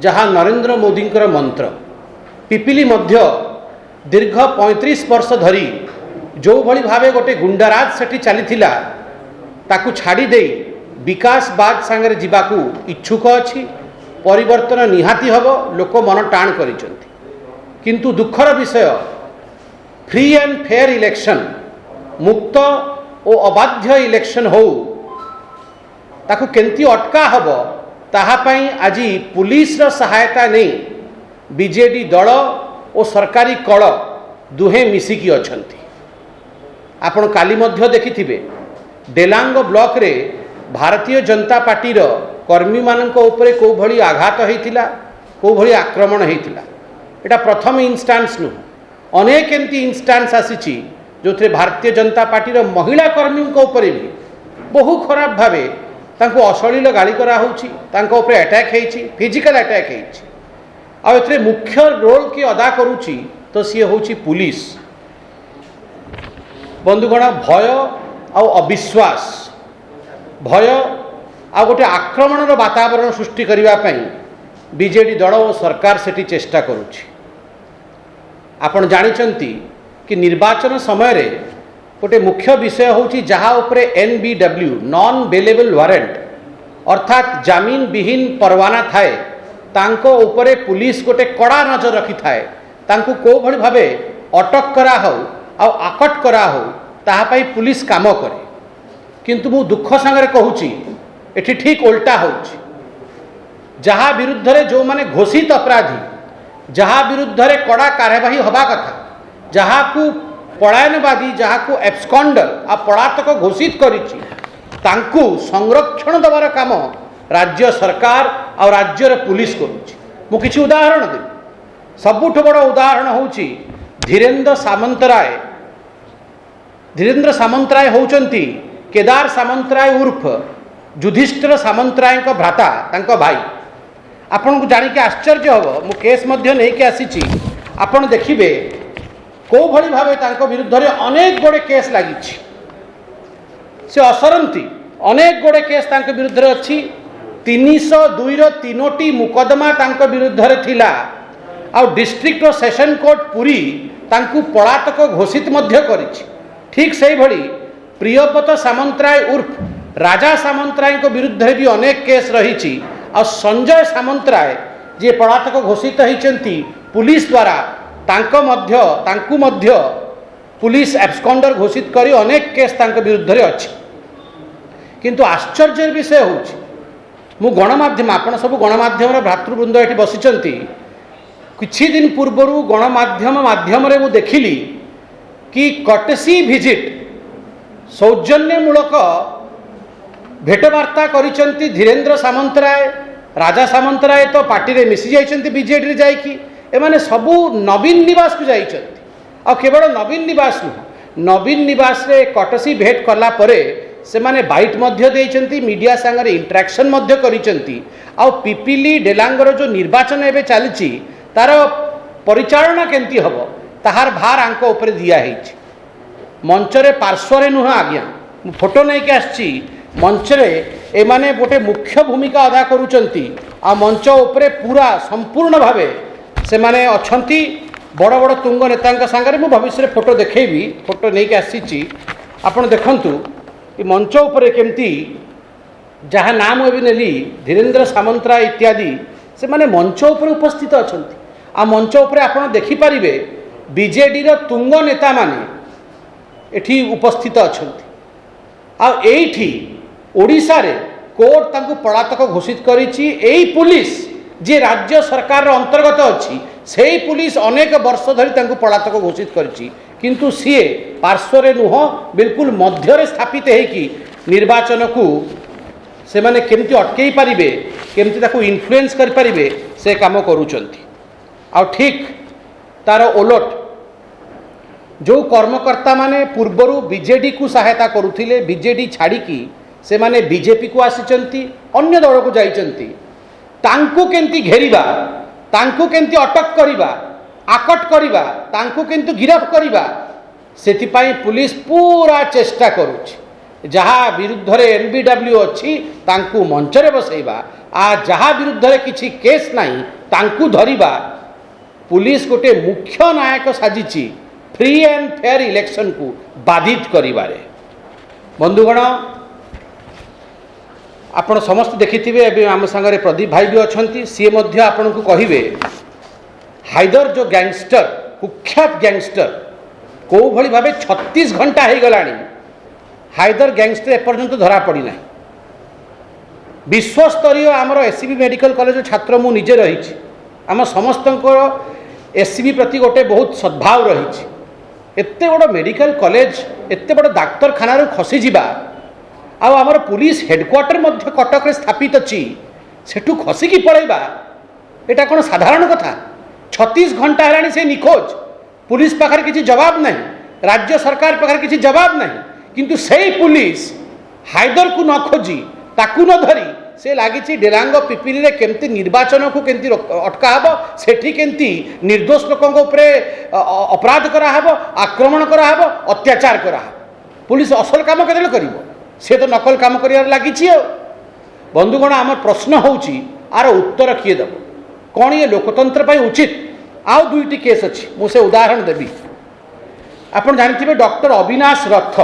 जहाँ नरेंद्र मोदी मंत्र पिपिली मध्य दीर्घ 35 वर्ष धरी जो भली भावे गोटे गुंडाराज सेठी चलीथिला ताकू छाड़ी दे विकासवाद सांगरे जीवाकू इच्छुक अछि। परिवर्तन निहाती हबो, लोक मन टाण करिसंती। किंतु दुखर विषय फ्री एंड फेयर इलेक्शन, मुक्त और अबाध्य इलेक्शन हो ताकू केंती अटका हबो ताहा पई आज पुलिस रो सहायता नहीं बीजेडी दल और सरकारी कल दुहे मिसिकी अछंती। आपण काली मध्य देखिथिबे डेलांग ब्लॉक रे भारतीय जनता पार्टी रो कर्मी मानक उपरे को भली आघात होइतिला, को भली आक्रमण होइतिला। एटा प्रथम इन्स्टान्स नु अनेक एंती इन्स्टान्स आसीची जो थे भारतीय जनता पार्टी रो महिला कर्मी को उपरे भी बहु खराब भावे तांको अश्लील गाली करा होउची, तांको उपरे अटैक हेइची, फिजिकल अटैक हेइची। आ एथरे मुख्य रोल की अदा करूची तो सी होउची पुलिस। बंधुगण, भय आ अविश्वास, भय आ गोटे आक्रमण वातावरण सृष्टि करिवा पई बीजेडी दल और सरकार सेठी चेष्टा करूची। आपण जानिचंती कि निर्वाचन समय रे गोटे मुख्य विषय होउची जहाँ उपरे NBW नॉन बेलेबल वारंट अर्थात जामीन विहीन परवाना थाए तांको उपरे पुलिस गोटे कड़ा नजर रखी थाए। तांको को भली भावे अटक करा हो आ आकट करा हो ताहा पई पुलिस काम करे। किंतु मु दुख संगे कहूची एठी ठीक उल्टा होउची। जहाँ विरुद्ध रे जो माने घोषित अपराधी, जहाँ विरुद्ध रे कड़ा कार्यवाही हवा कथा, जहाँ को पलायनवादी, जहाँ को एब्सकॉन्डर आ पलातक घोषित करिची तांकू संरक्षण दबार काम राज्य सरकार और राज्यर पुलिस करुची। मु किछि उदाहरण दे। सबुठ बड़ उदाहरण होउची धीरेन्द्र सामंतराय। धीरेन्द्र सामंतराय होउचंती केदार सामंतराय उर्फ युधिष्ठिर सामंतराय को भ्राता, तांको भाई। आपन को जानिके आश्चर्य हबो, मु केस मध्य नहीं के आसीची। आपन देखिबे को भली भावे तांको विरुद्ध रे अनेक गोड़े केस लागिछि। से असरंती अनेक गोड़े केस तांको विरुद्ध रे अछि। 302 रो 3टी मुकदमा तांको विरुद्ध रे थिला आ डिस्ट्रिक्ट सेशन कोर्ट पुरी तांको पलातक घोषित मध्य करिछि। ठीक सेही भली प्रियव्रत सामंतराय उर्फ राजा सामंतराय को विरुद्ध भी अनेक केस रही। और संजय सामंतराय जे पलातक घोषित होइचंती पुलिस द्वारा तांकु मध्य पुलिस एब्सकॉन्डर घोषित करी अनेक केस तांको विरुद्ध रे अछि। किंतु आश्चर्य विषय होउछि मु गणमाध्यम आपण सब गणमाध्यम भ्रातृवृंद एठी बसिचंती। किछि दिन पूर्वरु गणमाध्यम माध्यम रे मु देखिली कि कटसी विजिट सौजन्यमूलक भेटवार्ता करिसंती धीरेन्द्र सामंतराय। राजा सामंतराय तो पार्टी रे मिसी जाइछंती बीजेडी रे जाइकी। एमाने सबू नवीन निवास को जाइछंती। आ केवल नवीन निवास नु नवीन निवास रे कटसी भेट कला परे से माने बाइट मध्य देइछंती, मीडिया संगे इंटरेक्शन मध्य करिसंती। आ पिपिली डेलांगर जो निर्वाचन एबे चलीची तार परिचालना केंती हबो ताहार भार आंको ऊपर दिया हेछि। मंचरे पार्श्वरे नुह आज्ञा मु फोटो नहीं के आछि। मंचरे एमाने गोटे मुख्य भूमिका अदा करूचंती। आ मंच उपरे पूरा संपूर्ण भावे से माने अछंती बड़ बड़ तुंग नेता संगे। मु भविष्य फोटो देखेबी, फोटो नहीं के आछि। आपण देखंतु कि मंच उपरे केमती जहाँ नाम एबे नेली धीरेन्द्र सामंतराय इत्यादि से माने मंच उपरे उपस्थित अछंती। आ मंच उपरे आपण देखि परिबे बीजेडी रो तुंग नेता माने एठी उपस्थित अछंती। आ एठी ओडिसा रे कोर्ट तांको पलातक घोषित करिछि। एई पुलिस जे राज्य सरकार अंतर्गत अछि सेई पुलिस अनेक वर्ष धरी तांको पलातक घोषित करिछि। किंतु सीए पार्श्वरे नुह बिल्कुल मध्य स्थापित हेकि निर्वाचन को से माने केमती अटकई पारिबे, केमती ताको इन्फ्लुएंस करि पारिबे से काम करूचंती। आ ठीक तार ओलट जो कर्मकर्ता माने पूर्वरु बीजेडी को सहायता करुथिले, बीजेडी छाड़िकी से माने बीजेपी को आसीचंती, अन्य दल को जाइचंती। तांको केंती घेरिबा, तांको केंती अटक करिबा, आकट करिबा, तांको केंती गिरफ करिबा सेतिपाई पुलिस पूरा चेष्टा करुछि। जहाँ विरुद्ध रे NBW अच्छी तांको मंचरे बसैबा, जहाँ विरुद्ध रे किछि केस नहीं तांकु धरिबा पुलिस गोटे मुख्य नायक साजिची फ्री एंड फेयर इलेक्शन को बाधित करिबारे। बंधुगण आपण समस्त देखिथिबे एबे आम संगे प्रदीप भाई भी अछंती सी मध्य आपण को कहिबे हाइदर जो गैंगस्टर कुख्यात गैंगस्टर को भली भाबे 36 घंटा हो गलानी हाइदर गैंगस्टर एपर्यंत धरा पड़ी ना। विश्वस्तरीय आमर एससीबी मेडिकल कॉलेज छात्र मु निजे रही आम समस्त एससीबी प्रति गोटे बहुत सद्भाव रही एते बड़ मेडिकल कॉलेज एते बड़ डाक्तरखाना खसी जावा आमर पुलिस हेडक्वार्टर मध्य कटक स्थापित अच्छी सेठू खसिकी पलैबा एटा कौन साधारण कथा। 36 घंटा है से निखोज पुलिस पाखर किसी जवाब नहीं राज्य सरकार पाखर किसी जवाब नहीं किंतु सही पुलिस हाइदर को न खोजी ताकू न धरी से लगी डेलांग पिपिली रे केमती निर्वाचन को केमती अटका हबो सेठी केमती निर्दोष लोकों उपरे अपराध करा हबो आक्रमण करा हबो अत्याचार करा हबो पुलिस असल काम केदले करिवो से तो नकल काम करियार लागिछि। बंधुगण आम प्रश्न होउछि आर उत्तर किए देव कौन ये लोकतंत्र पर उचित आउ दुईटी केस अच्छी मुझे उदाहरण देवी आपन जानते डॉक्टर अविनाश रथ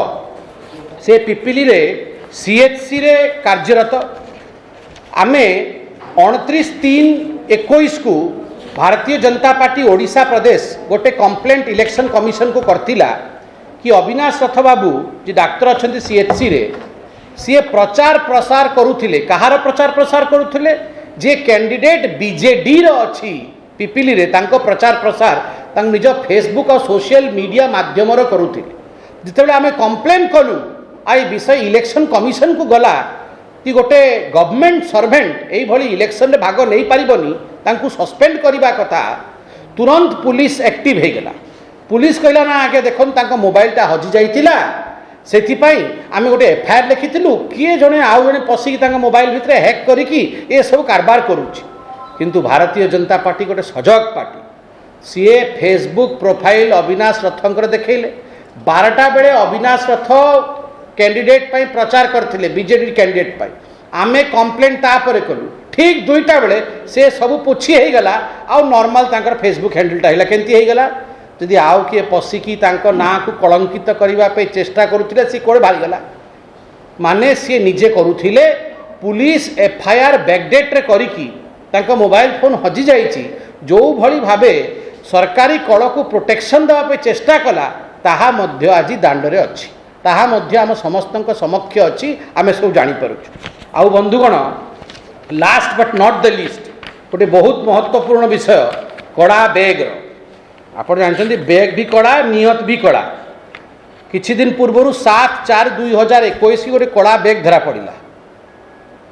से पिपिली रे सीएचसी रे कार्यरत आमे 29/3/21 को भारतीय जनता पार्टी ओडिशा प्रदेश गोटे कंप्लेंट इलेक्शन कमिशन को करथिला कि अविनाश रथ बाबू जी डाक्तर अच्छा सीएचसी रे सी प्रचार प्रसार करुथिले कहार प्रचार प्रसार करुथिले जे कैंडिडेट बीजेडी रो अच्छी पिपिली रे तांको प्रचार प्रसार तांक निज फेसबुक और सोशल मीडिया माध्यम करुथिले जितेबाला आमे कंप्लेन कलु आई विषय इलेक्शन कमिशन को गला कि गोटे गवर्नमेंट सर्वेंट यही भली इलेक्शन रे भाग नहीं पारिबनी तांकु सस्पेंड करबा कथा तुरंत पुलिस एक्टिव हो गला। पुलिस कहला ना आगे देखन तांको मोबाइलटा हजि जाइतिला सेथिपाई आमे गोटे एफआईआर लिखिथिलु किए जने आउ जने पसिकी तांको मोबाइल भितरे हैक करिकी ए सब कारबार करूछि किंतु भारतीय जनता पार्टी गोटे सजग पार्टी सीए फेसबुक प्रोफाइल अविनाश रथंकर देखैले 12टा बेले अविनाश रथ कैंडिडेट पाई प्रचार करथिले बीजेडी कैंडिडेट पाई आमे कंप्लेंट तापर कलु ठीक 2टा बेले से सब पोछी हो गला आ नॉर्मल तांकर फेसबुक हैंडलटा हिला केंती हो गला जदि आउ किए पसिकी तांको ना को कलंकित करबा पे चेष्टा करुथिले सी कोड़े भारी गला माने सी निजे करुथिले पुलिस एफआईआर बैकडेट रे करिकी तांको मोबाइल फोन हजि जाइछि जो भली भाबे सरकारी कल को प्रोटेक्शन देवा पे चेष्टा कला ताहा मध्य आज दांडरे अच्छी ताहा मध्य आम समस्त समक्ष अच्छी आम सब जानीपरुछु। आउ बंधुगण last but not the least गोटे बहुत महत्वपूर्ण विषय कड़ा बैग आप जानते बैग भी कड़ा नियत भी कड़ा किछि दिन पूर्व 7/4/2021 गोटे कड़ा बैग धरा पड़ा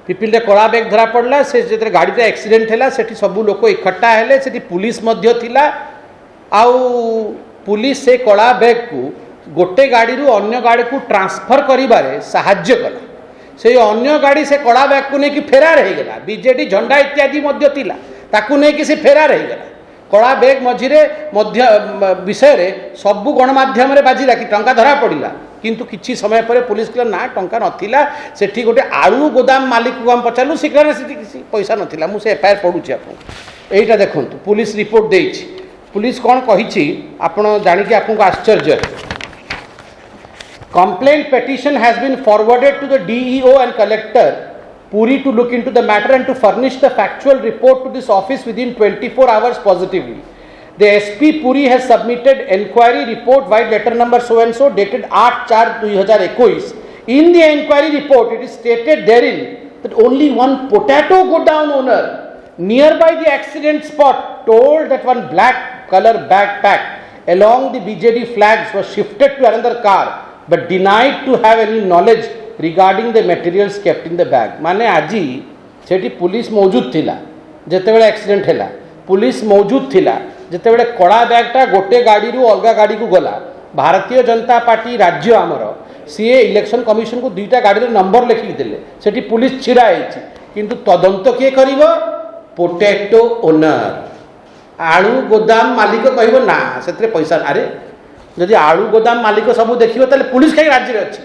पिपिल कड़ा बैग धरा पड़ा से जो गाड़ी एक्सीडेंट है सेठी सबू लोक इकट्ठा हेले सेठी पुलिस मध्य थिला आउ पुलिस से कड़ा बैग को गोटे गाड़ी रु अन्य गाड़ी को ट्रांसफर करिबारे साहाय्य कला से अन्य गाड़ी से कड़ा बैग को लेकिन फेरार हो गला बीजेडी झंडा इत्यादि मध्य थिला ताकू लेकिन से फेरार हो गला कड़ा बैग मझिरे मध्य विषय रे सबू गणमाध्यम रे बाजिला कि टंका धरा पड़ा किंतु किछि समय पर पुलिस कहला ना टंका नथिला सेठी गोटे आलू गोदाम मालिक को हम पचारलु से किसी पैसा नथिला मु से एफआईआर पढुछि आपन एटा देखंतु पुलिस रिपोर्ट देछि पुलिस कौन कहिछि आपण जानिके आपको आश्चर्य complaint petition has been forwarded to the DEO and collector Puri to look into the matter and to furnish the factual report to this office within 24 hours positively. The SP Puri has submitted enquiry report by letter number so and so dated 8/4/2021. In the enquiry report, it is stated therein that only one potato godown owner nearby the accident spot told that one black color backpack along the BJD flags was shifted to another car but denied to have any knowledge regarding the materials kept in the bag माने आजी सेठी police मौजूद थिला जेतेबेले accident हैला police मौजूद थिला जेतेबेले कड़ा बैगटा गोटे गाड़ी रु अलगा गाड़ी को गला भारतीय जनता पार्टी राज्य आमर सीए इलेक्शन कमिशन को 2टा गाड़ी रे नंबर लिखि देले सेठी पुलिस छिड़ा आइछि किंतु तदंत के करिवो पोटैटो ओनर आलू गोदाम मालिक कहबो ना सेतरे पैसा अरे जदि आलू गोदाम मालिक सब देखिबो ताले पुलिस कहीं राज्य रे अछि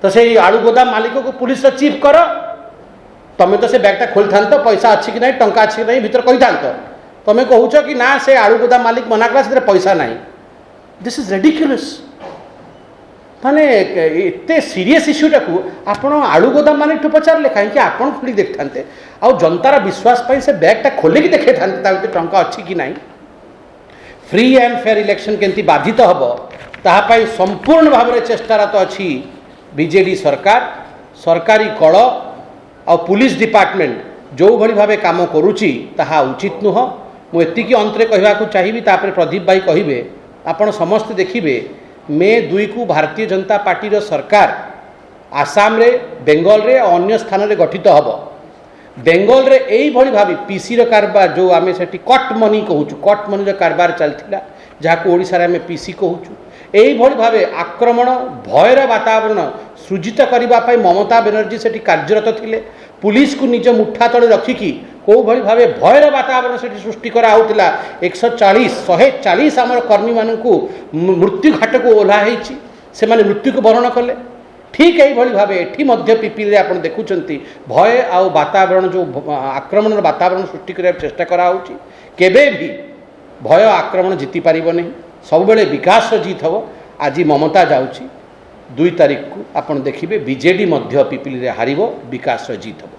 तो से आलू गोदाम मालिक को पुलिस चीफ कर तुम्हें तो से बैगटा खोल था तो पैसा अच्छी कि नहीं टंका अच्छी कि नहीं भीतर कही था तुम्हें कहूच कि ना से आलू गोदाम मालिक मना कला से पैसा ना दिस इज रेडिक्युलस माने एते सीरियस इश्यूटा को आपण आलू गोदाम मालिक ठू पचारे कहीं आपड़ खोल देखी था आउ जनतार विश्वास पर से बैगटा खोलिकी देखी था टंका अच्छी कि नहीं फ्री एंड फेयर इलेक्शन केमती बाधित हम ताहापाई संपूर्ण भाव में चेष्टारत अच्छी बीजेडी सरकार सरकारी कल आ पुलिस डिपार्टमेंट जो भली भाव काम करुच्ची ताहा उचित नुह मुझे अंतरे कहवाक चाहिए तापर प्रदीप भाई कहे आपण समस्ते देखिए मे 2 को भारतीय जनता पार्टी रो सरकार आसाम रे बेंगल रे और अन्य स्थान रे गठित हम बेंगल रे यही भली भाव पीसी रो कारबार जो आम से कट मनी कहूँ कट मनी रो कारबार चलता जहाँ ओडिशा रे आम पीसी कहूँ यही भली भाव आक्रमण भयर वातावरण सृजित करने ममता बनर्जी से कार्यरत थिले पुलिस को निज मुठा तले रखिकी कौ भली भाव भयर वातावरण से सृष्टि कराउला 140 आम कर्मी मानू मृत्यु घाट को ओह्लाई से माने मृत्यु को बरण कले ठीक यही भाव ये पिपिल आप देखुं भय आ वातावरण जो आक्रमण वातावरण सृष्टि करने चेष्टा कराऊँगी केबे भी भय आक्रमण जीति पारिब नहीं सब विकास जीत हम आज ममता जाऊँगी 2 तारीख को आप देखिए बीजेडी पिपिल हारिब विकास जीत हम।